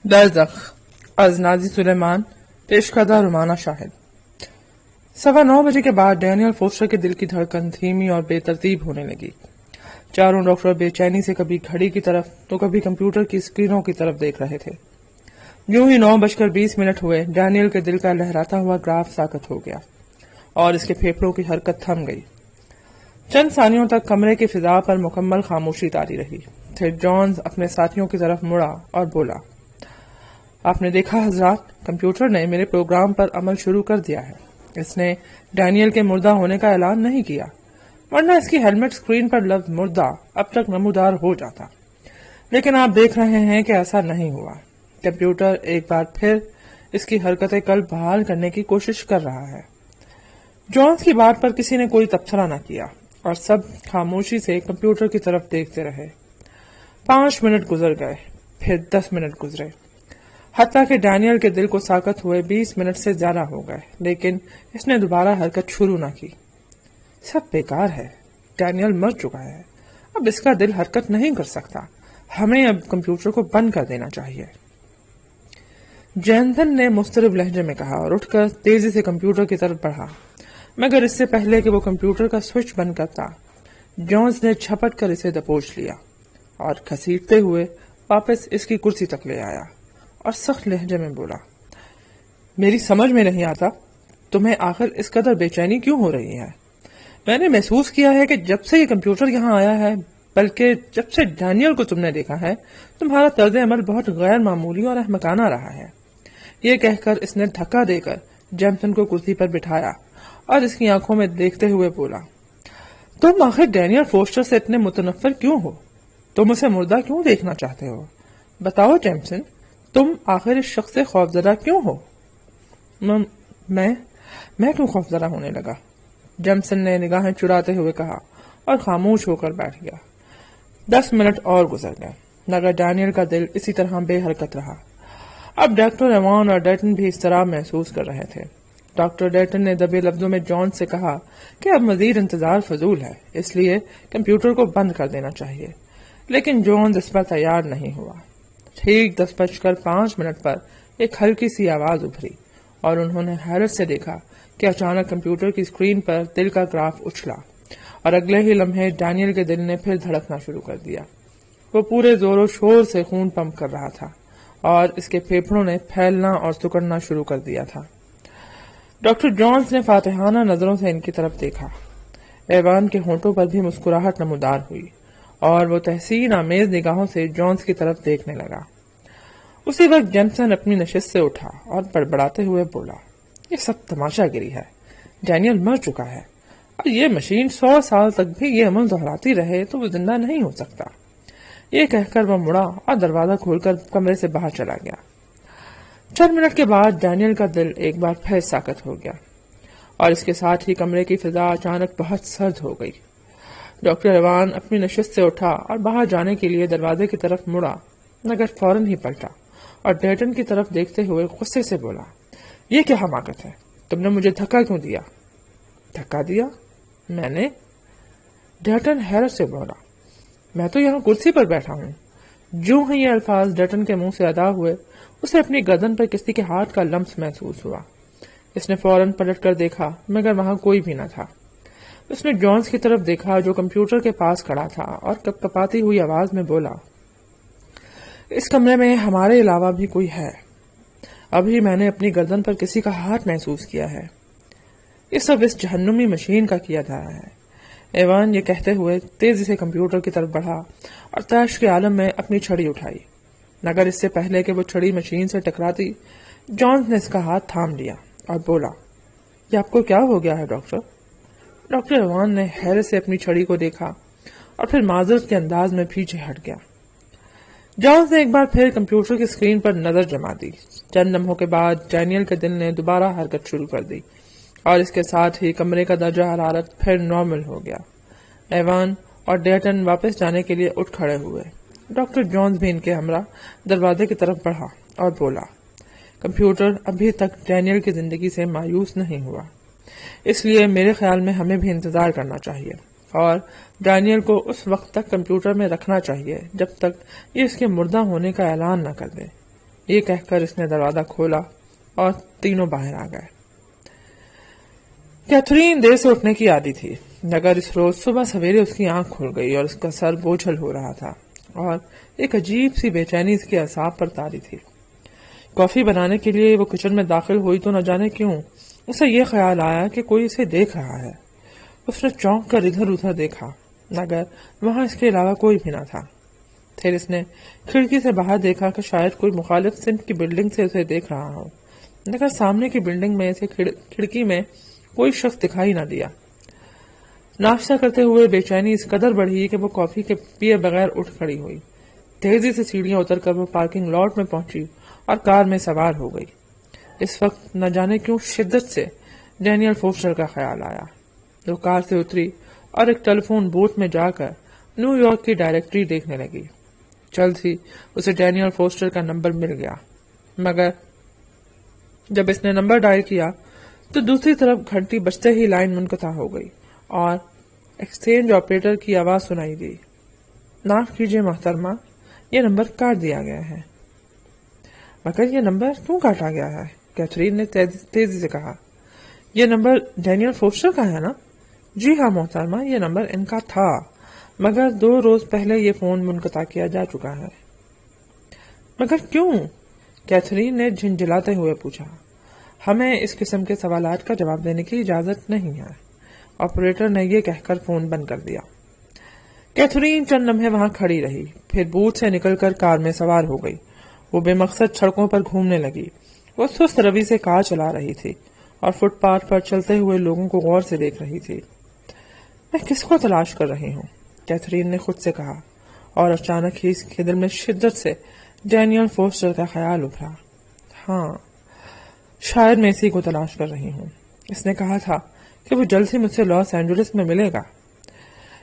درزخ از Nazi سلیمان پیش کردہ رومانہ شاہد 9:15 بجے کے بعد ڈینیل فوسٹر کے دل کی دھڑکن دھیمی اور بے ترتیب ہونے لگی۔ چاروں ڈاکٹر بے چینی سے کبھی گھڑی کی طرف تو کبھی کمپیوٹر کی اسکرینوں کی طرف دیکھ رہے تھے۔ یوں ہی 9:20 ہوئے ڈینیل کے دل کا لہراتا ہوا گراف ساکت ہو گیا اور اس کے پھیپھڑوں کی حرکت تھم گئی۔ چند ثانیوں تک کمرے کی فضا پر مکمل خاموشی طاری رہی۔ پھر جونز اپنے ساتھیوں کی طرف مڑا اور بولا، آپ نے دیکھا حضرات، کمپیوٹر نے میرے پروگرام پر عمل شروع کر دیا ہے۔ اس نے ڈینیل کے مردہ ہونے کا اعلان نہیں کیا، ورنہ اس کی ہیلمٹ اسکرین پر لفظ مردہ اب تک نمودار ہو جاتا۔ لیکن آپ دیکھ رہے ہیں کہ ایسا نہیں ہوا۔ کمپیوٹر ایک بار پھر اس کی حرکت قلب بحال کرنے کی کوشش کر رہا ہے۔ جونز کی بات پر کسی نے کوئی تبصرہ نہ کیا اور سب خاموشی سے کمپیوٹر کی طرف دیکھتے رہے۔ 5 منٹ گزر گئے، پھر 10 منٹ گزرے، حتیٰ کہ ڈینیل کے دل کو ساکت ہوئے 20 منٹ سے زیادہ ہو گئے، لیکن اس نے دوبارہ حرکت شروع نہ کی۔ سب بیکار ہے، ڈینیل مر چکا ہے، اب اس کا دل حرکت نہیں کر سکتا، ہمیں اب کمپیوٹر کو بند کر دینا چاہیے، جینتھن نے مضطرب لہجے میں کہا اور اٹھ کر تیزی سے کمپیوٹر کی طرف بڑھا۔ مگر اس سے پہلے کہ وہ کمپیوٹر کا سوئچ بند کرتا، جونز نے جھپٹ کر اسے دبوچ لیا اور گھسیٹتے ہوئے واپس اس کی کرسی تک لے آیا اور سخت لہجے میں بولا، میری سمجھ میں نہیں آتا تمہیں آخر اس قدر بے چینی کیوں ہو رہی ہے؟ میں نے محسوس کیا ہے کہ جب سے یہ کمپیوٹر یہاں آیا ہے، بلکہ جب سے ڈینیل کو تم نے دیکھا ہے، تمہارا طرز عمل بہت غیر معمولی اور احمقانہ رہا ہے۔ یہ کہہ کر اس نے دھکا دے کر جیمسن کو کرسی پر بٹھایا اور اس کی آنکھوں میں دیکھتے ہوئے بولا، تم آخر ڈینیل فوسٹر سے اتنے متنفر کیوں ہو؟ تم اسے مردہ کیوں دیکھنا چاہتے ہو؟ بتاؤ جیمسن، تم آخر اس شخص سے خوفزدہ کیوں ہو؟ میں کیوں خوفزدہ ہونے لگا؟ جیمسن نے نگاہیں چراتے ہوئے کہا اور خاموش ہو کر بیٹھ گیا۔ 10 منٹ اور گزر گئے، مگر ڈینیل کا دل اسی طرح بے حرکت رہا۔ اب ڈاکٹر ایوان اور ڈیٹن بھی اضطراب محسوس کر رہے تھے۔ ڈاکٹر ڈیٹن نے دبے لفظوں میں جون سے کہا کہ اب مزید انتظار فضول ہے، اس لیے کمپیوٹر کو بند کر دینا چاہیے، لیکن جون اس پر تیار نہیں ہوا۔ ٹھیک 10:05 پر ایک ہلکی سی آواز ابھری اور انہوں نے حیرت سے دیکھا کہ اچانک کمپیوٹر کی اسکرین پر دل کا گراف اچھلا اور اگلے ہی لمحے ڈینیل کے دل نے پھر دھڑکنا شروع کر دیا۔ وہ پورے زور و شور سے خون پمپ کر رہا تھا اور اس کے پھیپھڑوں نے پھیلنا اور سکڑنا شروع کر دیا تھا۔ ڈاکٹر جونز نے فاتحانہ نظروں سے ان کی طرف دیکھا۔ ایوان کے ہونٹوں پر بھی مسکراہٹ نمودار ہوئی اور وہ تحسین آمیز نگاہوں سے جونز کی طرف دیکھنے لگا۔ اسی وقت جیمسن اپنی نشست سے اٹھا اور بڑبڑاتے ہوئے بولا، یہ سب تماشا گری ہے، ڈینیل مر چکا ہے اور یہ مشین 100 سال تک بھی یہ عمل دہراتی رہے تو وہ زندہ نہیں ہو سکتا۔ یہ کہہ کر وہ مڑا اور دروازہ کھول کر کمرے سے باہر چلا گیا۔ چند منٹ کے بعد ڈینیل کا دل ایک بار پھر ساکت ہو گیا اور اس کے ساتھ ہی کمرے کی فضا اچانک بہت سرد ہو گئی۔ ڈاکٹر ایوان اپنی نشست سے اٹھا اور باہر جانے کے لیے دروازے کی طرف مڑا، مگر فوراً ہی پلٹا اور ڈیٹن کی طرف دیکھتے ہوئے غصے سے بولا، یہ کیا حماقت ہے؟ تم نے مجھے دھکا کیوں دیا؟ دھکا دیا؟ میں نے؟ ڈیٹن حیرت سے بولا، میں تو یہاں کرسی پر بیٹھا ہوں۔ جو ہی یہ الفاظ ڈیٹن کے منہ سے ادا ہوئے، اسے اپنی گردن پر کسی کے ہاتھ کا لمس محسوس ہوا۔ اس نے فوراً پلٹ کر دیکھا، مگر وہاں کوئی بھی نہ تھا۔ اس نے جونز کی طرف دیکھا جو کمپیوٹر کے پاس کھڑا تھا اور کپکپاتی ہوئی آواز میں بولا، اس کمرے میں ہمارے علاوہ بھی کوئی ہے، ابھی میں نے اپنی گردن پر کسی کا ہاتھ محسوس کیا ہے، یہ سب اس جہنمی مشین کا کیا جا رہا ہے۔ ایوان یہ کہتے ہوئے تیزی سے کمپیوٹر کی طرف بڑھا اور تیش کے عالم میں اپنی چھڑی اٹھائی، مگر اس سے پہلے کہ وہ چھڑی مشین سے ٹکراتی، جونز نے اس کا ہاتھ تھام لیا اور بولا، یہ آپ کو کیا ہو گیا ہے ڈاکٹر؟ ڈاکٹر ایوان نے حیرت سے اپنی چھڑی کو دیکھا اور پھر معذرت کے انداز میں پیچھے ہٹ گیا۔ جونز نے ایک بار پھر کمپیوٹر کی اسکرین پر نظر جما دی۔ چند لمحوں کے بعد ڈینیل کے دل نے دوبارہ حرکت شروع کر دی اور اس کے ساتھ ہی کمرے کا درجہ حرارت پھر نارمل ہو گیا۔ ایوان اور ڈیٹن واپس جانے کے لیے اٹھ کھڑے ہوئے۔ ڈاکٹر جونز بھی ان کے ہمراہ دروازے کی طرف بڑھا اور بولا، کمپیوٹر ابھی تک ڈینیل کی زندگی سے مایوس نہیں ہوا، اس لیے میرے خیال میں ہمیں بھی انتظار کرنا چاہیے اور ڈینیل کو اس وقت تک کمپیوٹر میں رکھنا چاہیے جب تک یہ اس کے مردہ ہونے کا اعلان نہ کر دے۔ یہ کہہ کر اس نے دروازہ کھولا اور تینوں باہر آ گئے۔ کیتھرین دیر سے اٹھنے کی عادی تھی، مگر اس روز صبح سویرے اس کی آنکھ کھل گئی اور اس کا سر بوجھل ہو رہا تھا اور ایک عجیب سی بے چینی اس کے اعصاب پر طاری تھی۔ کافی بنانے کے لیے وہ کچن میں داخل ہوئی تو نہ جانے کیوں اسے یہ خیال آیا کہ کوئی اسے دیکھ رہا ہے۔ اس نے چونک کر ادھر ادھر دیکھا، مگر وہاں اس کے علاوہ کوئی بھی نہ تھا۔ پھر اس نے کھڑکی سے باہر دیکھا کہ شاید کوئی مخالف سمت کی بلڈنگ سے اسے دیکھ رہا ہو، مگر سامنے کی بلڈنگ میں اسے کھڑکی میں کوئی شخص دکھائی نہ دیا۔ ناشتہ کرتے ہوئے بے چینی اس قدر بڑھی کہ وہ کافی کے پیے بغیر اٹھ کھڑی ہوئی۔ تیزی سے سیڑھیاں اتر کر وہ پارکنگ لاٹ میں پہنچی اور کار میں سوار ہو گئی۔ اس وقت نہ جانے کیوں شدت سے ڈینیل فوسٹر کا خیال آیا۔ وہ کار سے اتری اور ایک ٹیلی فون بوتھ میں جا کر نیو یارک کی ڈائریکٹری دیکھنے لگی۔ جلد ہی اسے ڈینیل فوسٹر کا نمبر مل گیا، مگر جب اس نے نمبر ڈائل کیا تو دوسری طرف گھنٹی بجتے ہی لائن منقطع ہو گئی اور ایکسچینج آپریٹر کی آواز سنائی دی۔ معاف کیجیے محترمہ، یہ نمبر کاٹ دیا گیا ہے۔ مگر یہ نمبر کیوں کاٹا گیا ہے؟ کیتھرین نے تیزی سے کہا۔ یہ نمبر ڈینیل فوسٹر کا ہے نا؟ جی ہاں محترمہ، یہ نمبر ان کا تھا، مگر 2 روز پہلے یہ فون منقطع کیا جا چکا ہے۔ مگر کیوں؟ کیتھرین نے جھنجھلاتے ہوئے پوچھا۔ ہمیں اس قسم کے سوالات کا جواب دینے کی اجازت نہیں ہے، آپریٹر نے یہ کہہ کر فون بند کر دیا۔ کیتھرین چند لمحے وہاں کھڑی رہی، پھر بوتھ سے نکل کر کار میں سوار ہو گئی۔ وہ بے مقصد سڑکوں پر گھومنے لگی۔ وہ سست روی سے کار چلا رہی تھی اور فٹ پاتھ پر چلتے ہوئے لوگوں کو غور سے دیکھ رہی تھی۔ میں کس کو تلاش کر رہی ہوں؟ کیتھرین نے خود سے کہا، اور اچانک ہی اس کے دل میں شدت سے ڈینیل فوسٹر کا خیال ابھرا۔ ہاں، شاید میں اسی کو تلاش کر رہی ہوں۔ اس نے کہا تھا کہ وہ جلد ہی مجھ سے لاس اینجلس میں ملے گا۔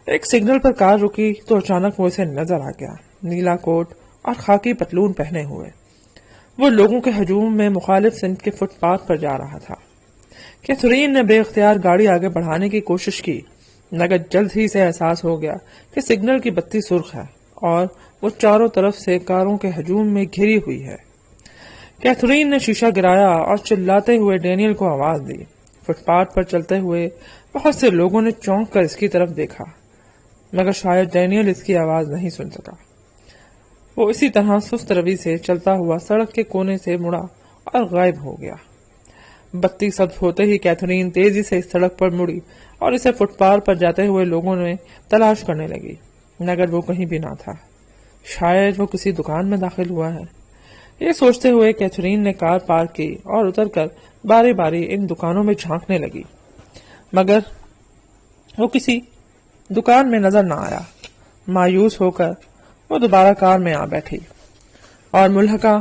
ایک سگنل پر کار رکی تو اچانک وہ اسے نظر آ گیا، نیلا کوٹ اور خاکی پتلون پہنے ہوئے۔ وہ لوگوں کے ہجوم میں مخالف سمت کے فٹ پاتھ پر جا رہا تھا۔ کیتھرین نے بے اختیار گاڑی آگے بڑھانے کی کوشش کی، مگر جلد ہی سے احساس ہو گیا کہ سگنل کی بتی سرخ ہے اور وہ چاروں طرف سے کاروں کے ہجوم میں گھری ہوئی ہے۔ کیتھرین نے شیشہ گرایا اور چلاتے ہوئے ڈینیل کو آواز دی۔ فٹ پاتھ پر چلتے ہوئے بہت سے لوگوں نے چونک کر اس کی طرف دیکھا، مگر شاید ڈینیل اس کی آواز نہیں سن سکا۔ وہ اسی طرح سست روی سے چلتا ہوا سڑک کے کونے سے مڑا اور غائب ہو گیا۔ بتی سبز ہوتے ہی کیتھرین تیزی سے اس سڑک پر مڑی اور اسے فٹ پاتھ پر جاتے ہوئے لوگوں نے تلاش کرنے لگی، مگر وہ کہیں بھی نہ تھا۔ شاید وہ کسی دکان میں داخل ہوا ہے۔ یہ سوچتے ہوئے کیتھرین نے کار پارک کی اور اتر کر باری باری ان دکانوں میں جھانکنے لگی، مگر وہ کسی دکان میں نظر نہ آیا۔ مایوس ہو کر وہ دوبارہ کار میں آ بیٹھی اور ملحقہ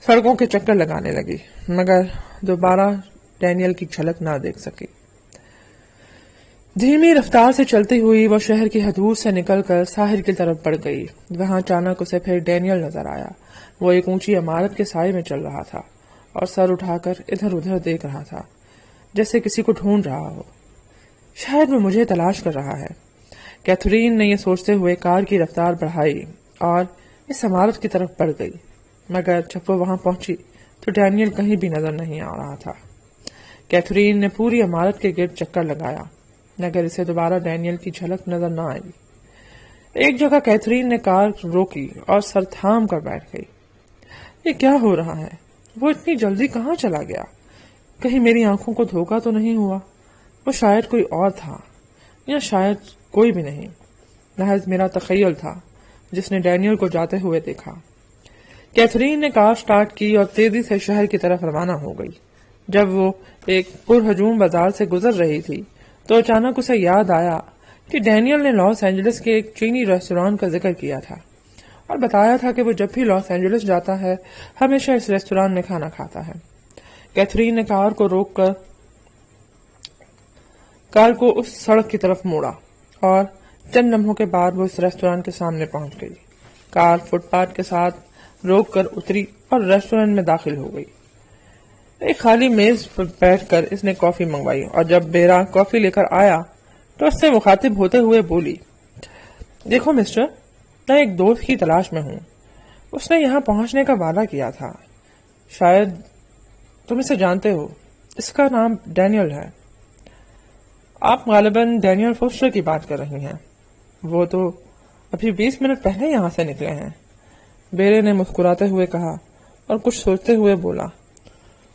سڑکوں کے چکر لگانے لگی، مگر دوبارہ ڈینیل کی جھلک نہ دیکھ سکی۔ دھیمی رفتار سے چلتی ہوئی وہ شہر کی حدود سے نکل کر ساحل کی طرف بڑھ گئی۔ وہاں اچانک اسے پھر ڈینیل نظر آیا۔ وہ ایک اونچی عمارت کے سائے میں چل رہا تھا اور سر اٹھا کر ادھر ادھر دیکھ رہا تھا، جیسے کسی کو ڈھونڈ رہا ہو۔ شاید وہ مجھے تلاش کر رہا ہے۔ کیتھرین نے یہ سوچتے ہوئے کار کی رفتار بڑھائی اور اس عمارت کی طرف بڑھ گئی، مگر جب وہ وہاں پہنچی تو ڈینیل کہیں بھی نظر نہیں آ رہا تھا۔ کیتھرین نے پوری عمارت کے گرد چکر لگایا، مگر اسے دوبارہ ڈینیل کی جھلک نظر نہ آئی۔ ایک جگہ کیتھرین نے کار روکی اور سر تھام کر بیٹھ گئی۔ یہ کیا ہو رہا ہے؟ وہ اتنی جلدی کہاں چلا گیا؟ کہیں میری آنکھوں کو دھوکا تو نہیں ہوا؟ وہ شاید کوئی اور تھا، یا شاید کوئی بھی نہیں، محض میرا تخیل تھا جس نے ڈینیل کو جاتے ہوئے دیکھا۔ کیتھرین نے کار سٹارٹ کی اور تیزی سے شہر کی طرف روانہ ہو گئی۔ جب وہ ایک پرہجوم بازار سے گزر رہی تھی تو اچانک اسے یاد آیا کہ ڈینیل نے لاس اینجلس کے ایک چینی ریستوران کا ذکر کیا تھا اور بتایا تھا کہ وہ جب بھی لاس اینجلس جاتا ہے ہمیشہ اس ریستوران میں کھانا کھاتا ہے۔ کیتھرین نے کار کو روک کر کار کو اس سڑک کی طرف موڑا اور چند لمحوں کے بعد وہ اس ریستوران کے سامنے پہنچ گئی۔ کار فٹ پاتھ کے ساتھ روک کر اتری اور ریسٹورینٹ میں داخل ہو گئی۔ ایک خالی میز پر بیٹھ کر اس نے کافی منگوائی اور جب بیرا کافی لے کر آیا تو اس سے مخاطب ہوتے ہوئے بولی، دیکھو مسٹر، میں ایک دوست کی تلاش میں ہوں۔ اس نے یہاں پہنچنے کا وعدہ کیا تھا، شاید تم اسے جانتے ہو، اس کا نام ڈینیل ہے۔ آپ غالباً ڈینیل فوسٹر کی بات کر رہی ہیں، وہ تو ابھی 20 منٹ پہلے یہاں سے نکلے ہیں، بیرے نے مسکراتے ہوئے کہا اور کچھ سوچتے ہوئے بولا۔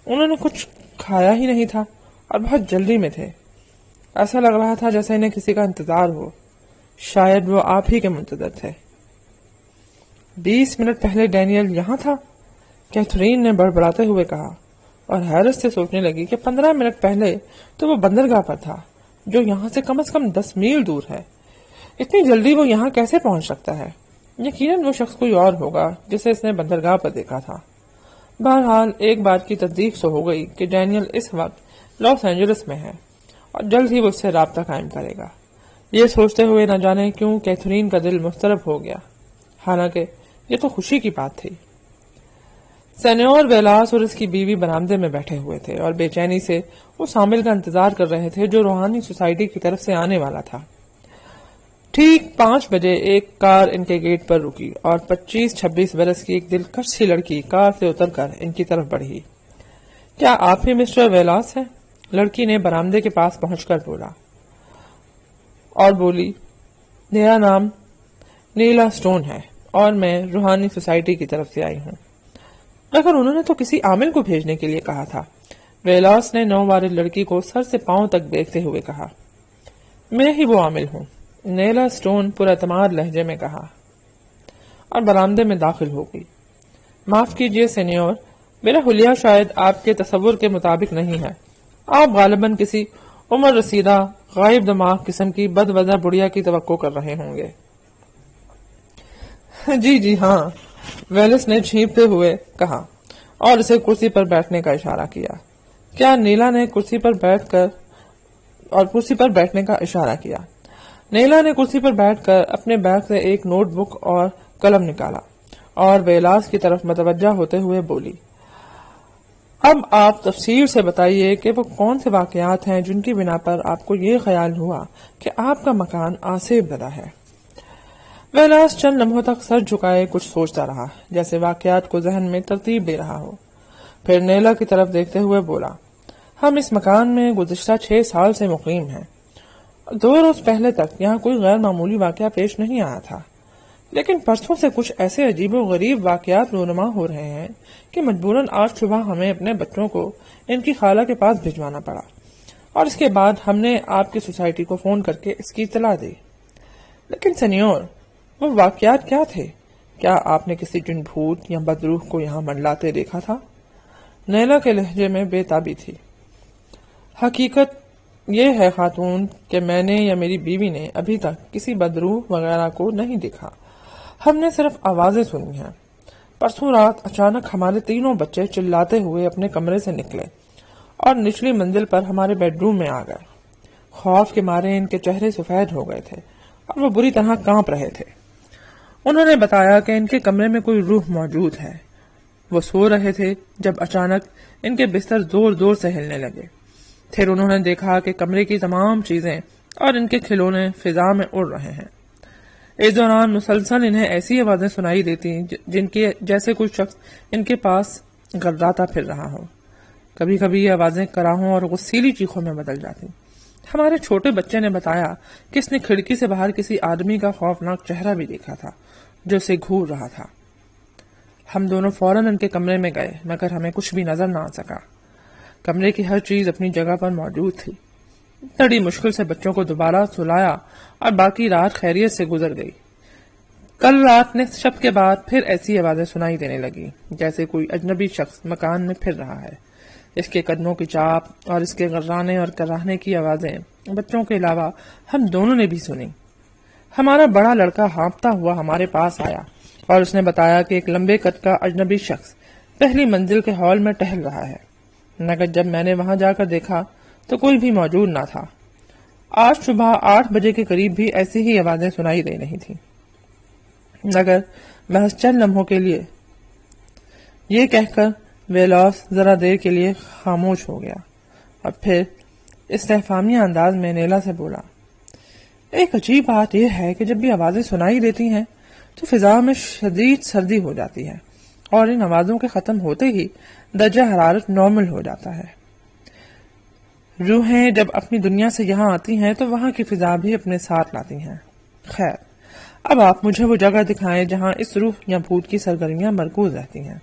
انہوں نے کچھ کھایا ہی نہیں تھا اور بہت جلدی میں تھے، ایسا لگ رہا تھا جیسے انہیں کسی کا انتظار ہو، شاید وہ آپ ہی کے منتظر تھے۔ 20 منٹ پہلے ڈینیل یہاں تھا؟ کیتھرین نے بڑبڑاتے ہوئے کہا اور حیرت سے سوچنے لگی کہ 15 منٹ پہلے تو وہ بندرگاہ پر تھا، جو یہاں سے کم 10 میل دور ہے۔ اتنی جلدی وہ یہاں کیسے پہنچ سکتا ہے؟ یقیناً وہ شخص کوئی اور ہوگا جسے اس نے بندرگاہ پر دیکھا تھا۔ بہرحال ایک بات کی تصدیق سو ہو گئی کہ ڈینیل اس وقت لاس اینجلس میں ہے اور جلد ہی وہ اس سے رابطہ قائم کرے گا۔ یہ سوچتے ہوئے نہ جانے کیوں کیتھرین کا دل مضطرب ہو گیا، حالانکہ یہ تو خوشی کی بات تھی۔ سینیور ویلاس اور اس کی بیوی برآمدے میں بیٹھے ہوئے تھے اور بے چینی سے اس حامل کا انتظار کر رہے تھے جو روحانی سوسائٹی کی طرف سے آنے والا تھا۔ ٹھیک 5 بجے ایک کار ان کے گیٹ پر رکی اور 25-26 برس کی ایک دلکش سی لڑکی کار سے اتر کر ان کی طرف بڑھی۔ کیا آپ ہی مسٹر ویلاس ہیں؟ لڑکی نے برآمدے کے پاس پہنچ کر بولا اور بولی، میرا نام نیلا اسٹون ہے اور میں روحانی سوسائٹی کی طرف سے آئی ہوں۔ مگر انہوں نے تو کسی عامل کو بھیجنے کے لیے کہا تھا، ویلاس نے نووارد لڑکی کو سر سے پاؤں تک دیکھتے ہوئے کہا۔ میں ہی وہ عامل ہوں، نیلا اسٹون پر اعتماد لہجے میں کہا اور برآمدے میں داخل ہو گئی۔ معاف کیجیے سینیور، میرا حلیہ شاید آپ کے تصور کے مطابق نہیں ہے۔ آپ غالباً کسی عمر رسیدہ غائب دماغ قسم کی بدوضع بڑھیا کی توقع کر رہے ہوں گے۔ جی ہاں، ویلس نے چھینپتے ہوئے کہا اور اسے کرسی پر بیٹھنے کا اشارہ کیا۔ کیا نیلا نے کرسی پر بیٹھنے کا اشارہ کیا۔ نیلا نے کرسی پر بیٹھ کر اپنے بیگ سے ایک نوٹ بک اور قلم نکالا اور ویلاس کی طرف متوجہ ہوتے ہوئے بولی، اب آپ تفصیل سے بتائیے کہ وہ کون سے واقعات ہیں جن کی بنا پر آپ کو یہ خیال ہوا کہ آپ کا مکان آسیب زدہ ہے۔ ویلاس چند لمحوں تک سر جھکائے کچھ سوچتا رہا، جیسے واقعات کو ذہن میں ترتیب دے رہا ہو۔ پھر نیلا کی طرف دیکھتے ہوئے بولا، ہم اس مکان میں گزشتہ 6 سال سے مقیم ہیں۔ 2 روز پہلے تک یہاں کوئی غیر معمولی واقعہ پیش نہیں آیا تھا، لیکن پرسوں سے کچھ ایسے عجیب و غریب واقعات رونما ہو رہے ہیں کہ مجبوراً آج صبح ہمیں اپنے بچوں کو ان کی خالہ کے پاس بھجوانا پڑا اور اس کے بعد ہم نے آپ کی سوسائٹی کو فون کر کے اس کی اطلاع دی۔ لیکن سینیور، وہ واقعات کیا تھے؟ کیا آپ نے کسی جن بھوت یا بدروح کو یہاں منڈلاتے دیکھا تھا؟ نیلا کے لہجے میں بے تابی تھی۔ حقیقت یہ ہے خاتون کہ میں نے یا میری بیوی نے ابھی تک کسی بدروح وغیرہ کو نہیں دیکھا، ہم نے صرف آوازیں سنی ہیں۔ پرسوں رات اچانک ہمارے 3 بچے چلاتے ہوئے اپنے کمرے سے نکلے اور نچلی منزل پر ہمارے بیڈ روم میں آ گئے۔ خوف کے مارے ان کے چہرے سفید ہو گئے تھے اور وہ بری طرح کانپ رہے تھے۔ انہوں نے بتایا کہ ان کے کمرے میں کوئی روح موجود ہے۔ وہ سو رہے تھے جب اچانک ان کے بستر زور زور سے ہلنے لگے۔ پھر انہوں نے دیکھا کہ کمرے کی تمام چیزیں اور ان کے کھلونے فضا میں اڑ رہے ہیں۔ اس دوران مسلسل انہیں ایسی آوازیں سنائی دیتی جن کی جیسے کوئی شخص ان کے پاس گرداتا پھر رہا ہو۔ کبھی کبھی یہ آوازیں کراہوں اور غصیلی چیخوں میں بدل جاتی۔ ہمارے چھوٹے بچے نے بتایا کہ اس نے کھڑکی سے باہر کسی آدمی کا خوفناک چہرہ بھی دیکھا تھا جو اسے گھور رہا تھا۔ ہم دونوں فوراً ان کے کمرے میں گئے، مگر ہمیں کچھ بھی نظر نہ آ سکا۔ کمرے کی ہر چیز اپنی جگہ پر موجود تھی۔ بڑی مشکل سے بچوں کو دوبارہ سلایا اور باقی رات خیریت سے گزر گئی۔ کل رات نصف شب کے بعد پھر ایسی آوازیں سنائی دینے لگی جیسے کوئی اجنبی شخص مکان میں پھر رہا ہے۔ اس کے قدموں کی چاپ اور اس کے غرانے اور کراہنے کی آوازیں بچوں کے علاوہ ہم دونوں نے بھی سنی۔ ہمارا بڑا لڑکا ہانپتا ہوا ہمارے پاس آیا اور اس نے بتایا کہ ایک لمبے قد کا اجنبی شخص پہلی منزل کے ہال میں ٹہل رہا ہے، مگر جب میں نے وہاں جا کر دیکھا تو کوئی بھی موجود نہ تھا۔ آج صبح 8 بجے کے قریب بھی ایسی ہی آوازیں سنائی دے رہی تھیں، مگر محض چند لمحوں کے لیے۔ یہ کہہ کر ویلاس ذرا دیر کے لیے خاموش ہو گیا اور پھر استفہامیہ انداز میں نیلا سے بولا، ایک عجیب بات یہ ہے کہ جب بھی آوازیں سنائی دیتی ہیں تو فضا میں شدید سردی ہو جاتی ہے اور ان آوازوں کے ختم ہوتے ہی درجہ حرارت نارمل ہو جاتا ہے۔ روحیں جب اپنی دنیا سے یہاں آتی ہیں تو وہاں کی فضا بھی اپنے ساتھ لاتی ہیں۔ خیر، اب آپ مجھے وہ جگہ دکھائیں جہاں اس روح یا بھوت کی سرگرمیاں مرکوز رہتی ہیں۔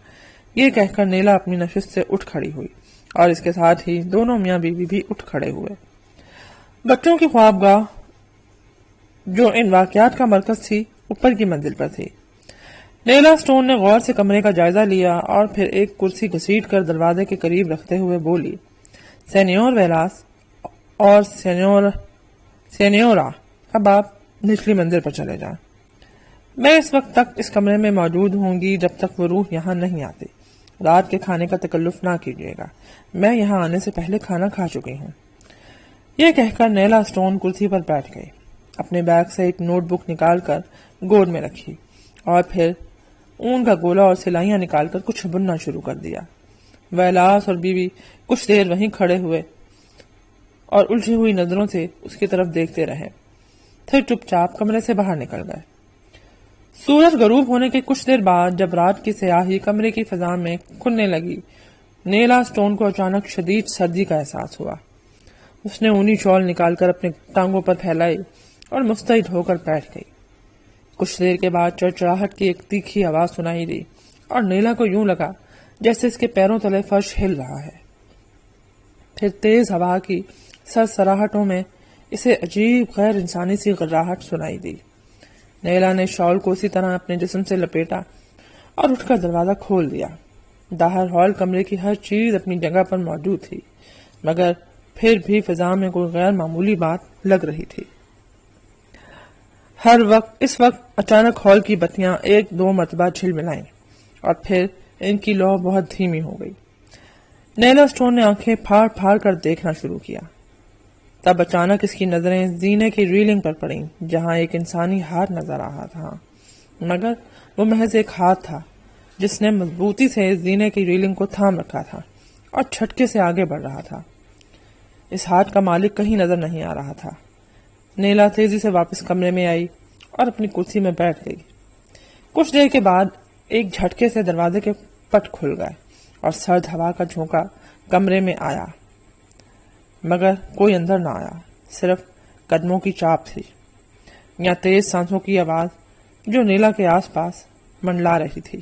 یہ کہہ کر نیلا اپنی نشست سے اٹھ کھڑی ہوئی اور اس کے ساتھ ہی دونوں میاں بیوی بھی اٹھ کھڑے ہوئے۔ بچوں کی خوابگاہ جو ان واقعات کا مرکز تھی اوپر کی منزل پر تھی۔ نیلا اسٹون نے غور سے کمرے کا جائزہ لیا اور پھر ایک کرسی گھسیٹ کر دروازے کے قریب رکھتے ہوئے بولی، سینیور ویلاس اور سینیورا، اب آپ نچلی منزل پر چلے جائیں۔ میں اس وقت تک اس کمرے میں موجود ہوں گی جب تک وہ روح یہاں نہیں آتی۔ رات کے کھانے کا تکلف نہ کیجیے گا، میں یہاں آنے سے پہلے کھانا کھا چکی ہوں۔ یہ کہہ کر نیلا اسٹون کرسی پر بیٹھ گئی، اپنے بیگ سے ایک نوٹ بک نکال کر گود میں رکھی اور پھر اون کا گولا اور سلائیاں نکال کر کچھ بننا شروع کر دیا۔ ویلاس اور بیوی کچھ دیر وہیں کھڑے ہوئے اور الجھی ہوئی نظروں سے اس کی طرف دیکھتے رہے، پھر چپ چاپ کمرے سے باہر نکل گئے۔ سورج غروب ہونے کے کچھ دیر بعد جب رات کی سیاہی کمرے کی فضا میں کھلنے لگی، نیلا اسٹون کو اچانک شدید سردی کا احساس ہوا۔ اس نے اونی شال نکال کر اپنے ٹانگوں پر پھیلائی اور مستعد ہو کر بیٹھ گئی۔ کچھ دیر کے بعد چڑچڑاہٹ کی ایک تیکھی آواز سنائی دی اور نیلا کو یوں لگا جیسے اس کے پیروں تلے فرش ہل رہا ہے۔ پھر تیز ہوا کی سرسراہٹوں میں اسے عجیب غیر انسانی سی غراہٹ سنائی دی۔ نیلا نے شال کو اسی طرح اپنے جسم سے لپیٹا اور اٹھ کر دروازہ کھول دیا۔ باہر ہال کمرے کی ہر چیز اپنی جگہ پر موجود تھی، مگر پھر بھی فضا میں کوئی غیر معمولی بات لگ رہی تھی۔ اس وقت اچانک ہال کی بتیاں ایک دو مرتبہ جھلملائیں اور پھر ان کی لو بہت دھیمی ہو گئی۔ نیلا اسٹون نے آنکھیں پھاڑ پھاڑ کر دیکھنا شروع کیا۔ تب اچانک اس کی نظریں زینے کی ریلنگ پر پڑیں جہاں ایک انسانی ہاتھ نظر آ رہا تھا، مگر وہ محض ایک ہاتھ تھا جس نے مضبوطی سے زینے کی ریلنگ کو تھام رکھا تھا اور جھٹکے سے آگے بڑھ رہا تھا۔ اس ہاتھ کا مالک کہیں نظر نہیں آ رہا تھا۔ نیلا تیزی سے واپس کمرے میں آئی اور اپنی کرسی میں بیٹھ گئی۔ کچھ دیر کے بعد ایک جھٹکے سے دروازے کے پٹ کھل گئے اور سرد ہوا کا جھونکا کمرے میں آیا، مگر کوئی اندر نہ آیا، صرف قدموں کی چاپ تھی یا تیز سانسوں کی آواز جو نیلا کے آس پاس منڈلا رہی تھی۔